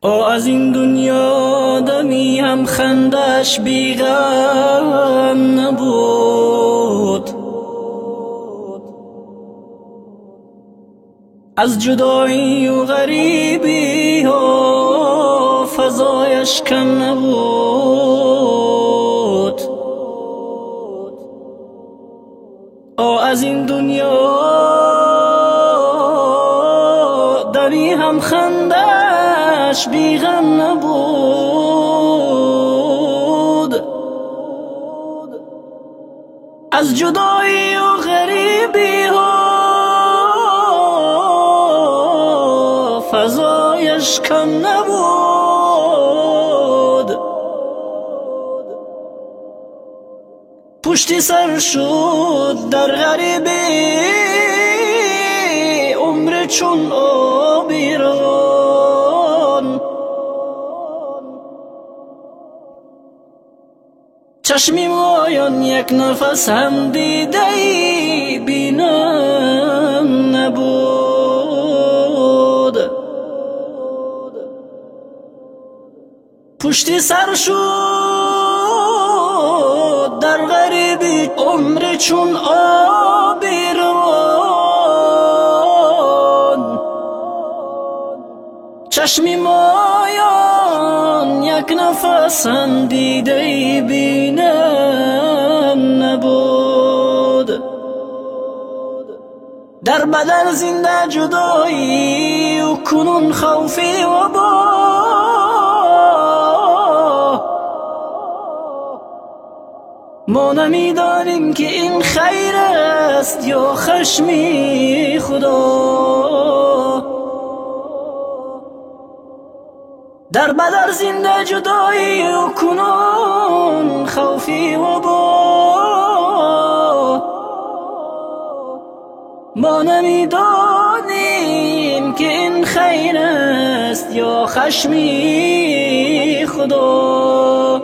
از این دنیا دمی هم خندش بی غم نبود. از جدایی و غریبی ها فضایش کم نبود. از این دنیا دمی هم خندش بی غم نبود. از جدایی و غریبی ها فضایش کم نبود. پشتی سر شد در غریبی عمر چون آبیران. چشمی مایان یک نفس هم دیده بینم نبود. پشتی سر شد در غریبی عمر چون آبیران. چشمی مایان یک نفس هم دیده بینم نبود. در بدن زنده جدایی و کنون خوفی و ما نمیدانیم که این خیر است یا خشمی خدا. در بدر زنده جدایی و کنون خوفی و ما نمیدانیم که این خیر است یا خشمی خدا.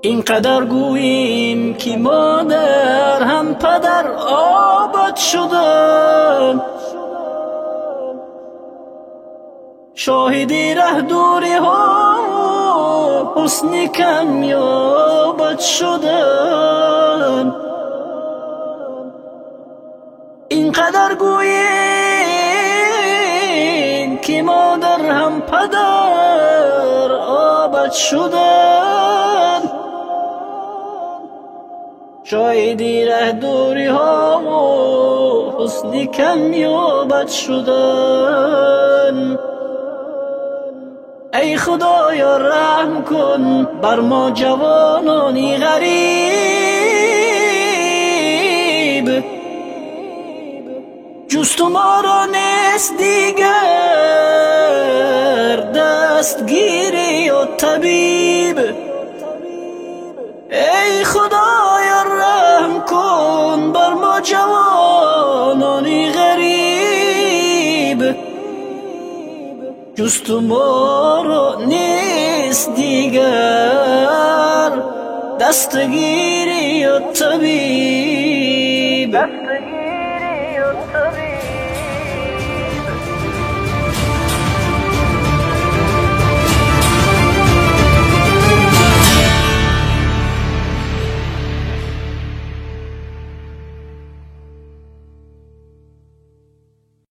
اینقدر گوییم که مادر هم پدر آباد شدن. شاهدی ره دوری ها حسن کمیابت شدن. اینقدر گوییم که مادر هم پدر آباد شدن. شاهدی ره دوری ها و حسن کمیابت شدن. ای خدایا رحم کن بر ما جوانانی غریب. جست ما را نیست دیگر دستگیری و طبیب. ای خدایا رحم کن بر ما جوانانی غریب. جست ما را نیست دیگر دستگیری و طبیب.